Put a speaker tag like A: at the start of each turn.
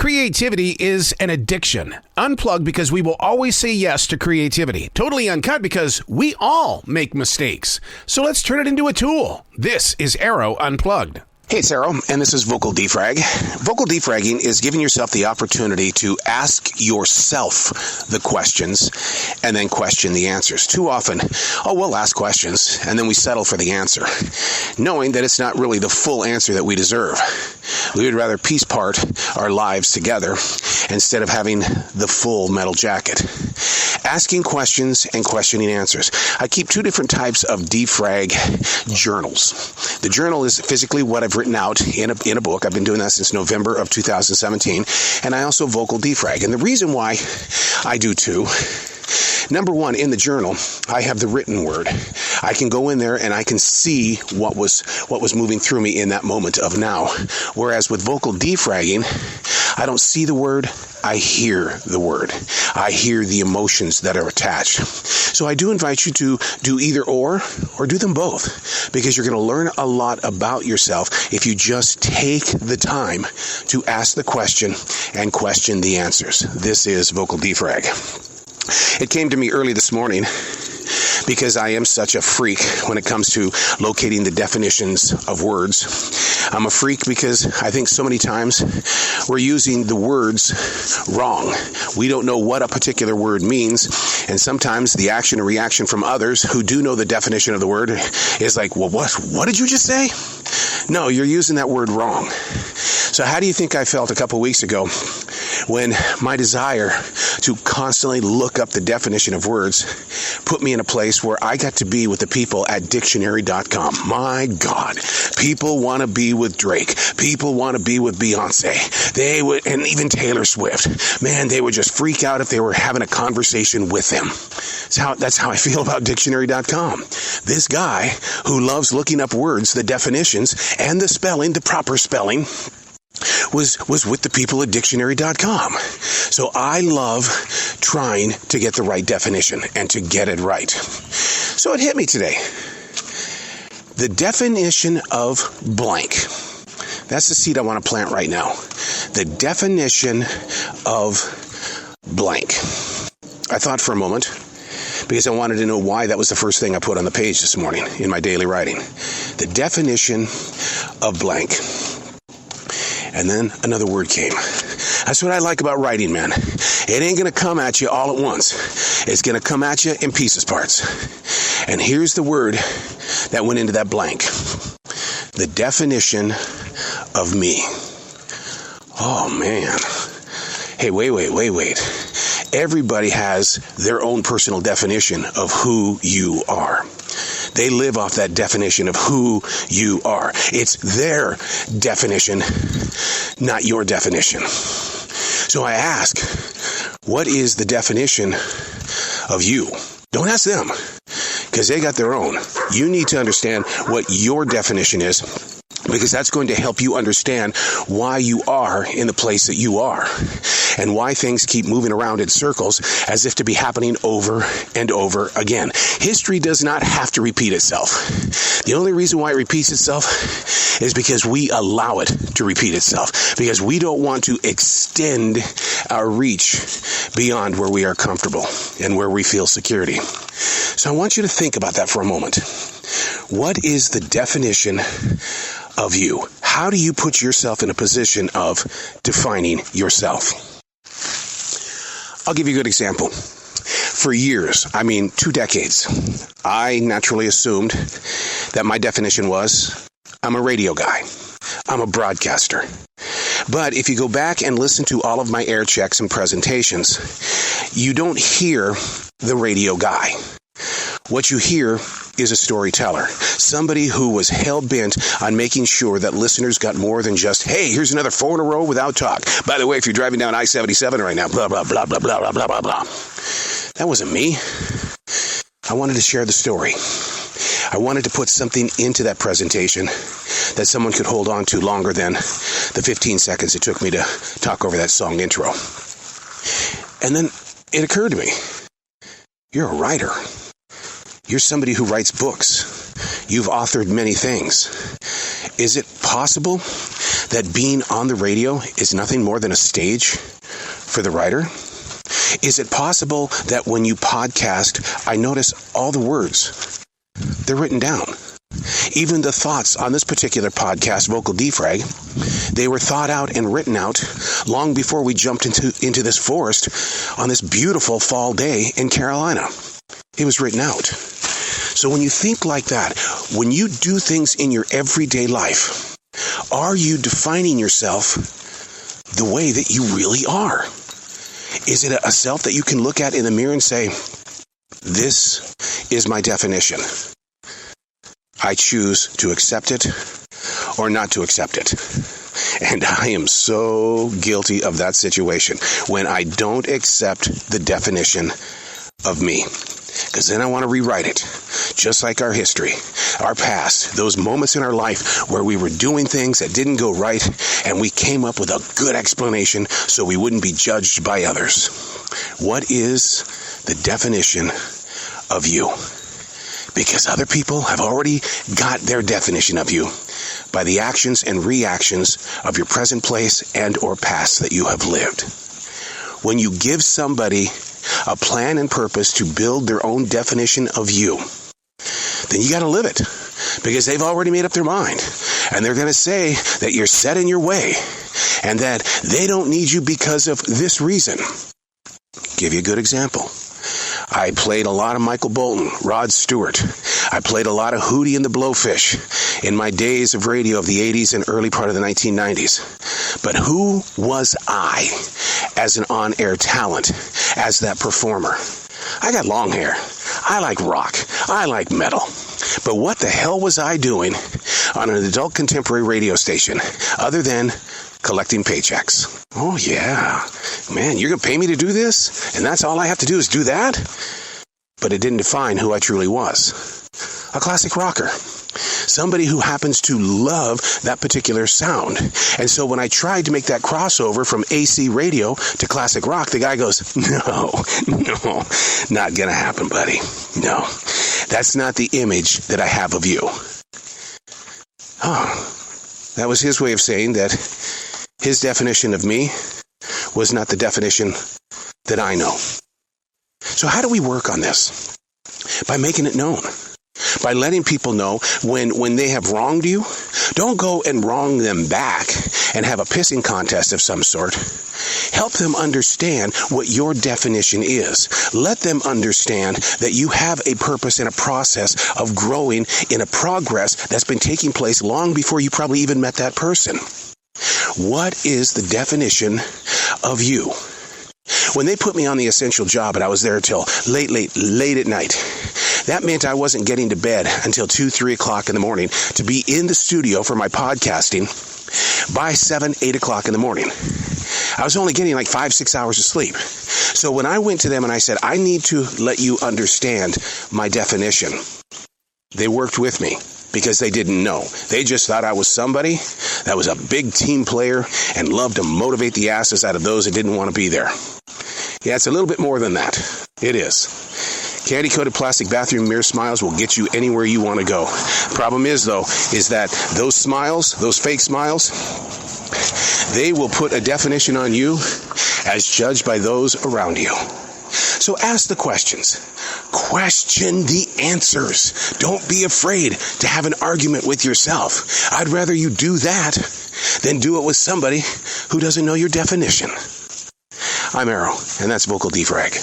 A: Creativity is an addiction. Unplugged because we will always say yes to creativity. Totally Uncut because we all make mistakes. So let's turn it into a tool. This is Arroe Unplugged.
B: Hey, it's Arroe, and this is Vocal Defrag. Vocal defragging is giving yourself the opportunity to ask yourself the questions and then question the answers. Too often, we'll ask questions and then we settle for the answer, knowing that it's not really the full answer that we deserve. We would rather piece part our lives together instead of having the full metal jacket. Asking questions and questioning answers. I keep two different types of defrag journals. The journal is physically what I've written out in a book. I've been doing that since November of 2017. And I also vocal defrag. And the reason why I do two, number one, in the journal, I have the written word. I can go in there and I can see what was moving through me in that moment of now. Whereas with vocal defragging, I don't see the word, I hear the word. I hear the emotions that are attached. So I do invite you to do either or do them both, because you're going to learn a lot about yourself if you just take the time to ask the question and question the answers. This is Vocal Defrag. It came to me early this morning because I am such a freak when it comes to locating the definitions of words. I'm a freak because I think so many times we're using the words wrong. We don't know what a particular word means, and sometimes the action and reaction from others who do know the definition of the word is like, well, what did you just say? No, you're using that word wrong. So how do you think I felt a couple weeks ago when my desire to constantly look up the definition of words put me in a place where I got to be with the people at dictionary.com. My God, people want to be with Drake. People want to be with Beyonce. They would, and even Taylor Swift. Man, they would just freak out if they were having a conversation with them. That's how I feel about dictionary.com. This guy who loves looking up words, the definitions, and the spelling, the proper spelling, was with the people at dictionary.com. So I love trying to get the right definition and to get it right. So it hit me today. The definition of blank. That's the seed I want to plant right now. The definition of blank. I thought for a moment, because I wanted to know why that was the first thing I put on the page this morning in my daily writing. The definition of blank. And then another word came. That's what I like about writing, man. It ain't going to come at you all at once. It's going to come at you in pieces parts. And here's the word that went into that blank. The definition of me. Oh, man. Hey, wait. Everybody has their own personal definition of who you are. They live off that definition of who you are. It's their definition, not your definition. So I ask, what is the definition of you? Don't ask them, because they got their own. You need to understand what your definition is, because that's going to help you understand why you are in the place that you are and why things keep moving around in circles as if to be happening over and over again. History does not have to repeat itself. The only reason why it repeats itself is because we allow it to repeat itself, because we don't want to extend our reach beyond where we are comfortable and where we feel security. So I want you to think about that for a moment. What is the definition of you? How do you put yourself in a position of defining yourself? I'll give you a good example. For years, 2 decades, I naturally assumed that my definition was, I'm a radio guy. I'm a broadcaster. But if you go back and listen to all of my air checks and presentations, you don't hear the radio guy. What you hear is a storyteller, somebody who was hell-bent on making sure that listeners got more than just, hey, here's another 4 in a row without talk. By the way, if you're driving down I-77 right now, blah, blah, blah, blah, blah, blah, blah, blah, blah. That wasn't me. I wanted to share the story. I wanted to put something into that presentation that someone could hold on to longer than the 15 seconds it took me to talk over that song intro. And then it occurred to me, you're a writer. You're somebody who writes books. You've authored many things. Is it possible that being on the radio is nothing more than a stage for the writer? Is it possible that when you podcast, I notice all the words, they're written down? Even the thoughts on this particular podcast, Vocal Defrag, they were thought out and written out long before we jumped into this forest on this beautiful fall day in Carolina. It was written out. So when you think like that, when you do things in your everyday life, are you defining yourself the way that you really are? Is it a self that you can look at in the mirror and say, this is my definition. I choose to accept it or not to accept it. And I am so guilty of that situation when I don't accept the definition of me. Because then I want to rewrite it, just like our history, our past, those moments in our life where we were doing things that didn't go right, and we came up with a good explanation so we wouldn't be judged by others. What is the definition of you? Because other people have already got their definition of you by the actions and reactions of your present place and or past that you have lived. When you give somebody a plan and purpose to build their own definition of you, then you got to live it, because they've already made up their mind, and they're going to say that you're set in your way and that they don't need you because of this reason. Give you a good example. I played a lot of Michael Bolton, Rod Stewart. I played a lot of Hootie and the Blowfish in my days of radio of the 80s and early part of the 1990s. But who was I as an on-air talent, as that performer? I got long hair. I like rock. I like metal. But what the hell was I doing on an adult contemporary radio station other than collecting paychecks? Oh, yeah. Man, you're going to pay me to do this? And that's all I have to do is do that? But it didn't define who I truly was. A classic rocker. Somebody who happens to love that particular sound. And so when I tried to make that crossover from AC radio to classic rock, the guy goes, no, not going to happen, buddy. No, that's not the image that I have of you. Oh, that was his way of saying that his definition of me was not the definition that I know. So how do we work on this? By making it known. By letting people know when they have wronged you. Don't go and wrong them back and have a pissing contest of some sort. Help them understand what your definition is. Let them understand that you have a purpose and a process of growing in a progress that's been taking place long before you probably even met that person. What is the definition of you? When they put me on the essential job and I was there till late at night, that meant I wasn't getting to bed until 2, 3 o'clock in the morning to be in the studio for my podcasting by 7, 8 o'clock in the morning. I was only getting like 5, 6 hours of sleep. So when I went to them and I said, I need to let you understand my definition, they worked with me because they didn't know. They just thought I was somebody that was a big team player and loved to motivate the asses out of those that didn't want to be there. Yeah, it's a little bit more than that. It is. Candy-coated plastic bathroom mirror smiles will get you anywhere you want to go. Problem is, though, is that those smiles, those fake smiles, they will put a definition on you as judged by those around you. So ask the questions. Question the answers. Don't be afraid to have an argument with yourself. I'd rather you do that than do it with somebody who doesn't know your definition. I'm Arroe, and that's Vocal Defrag.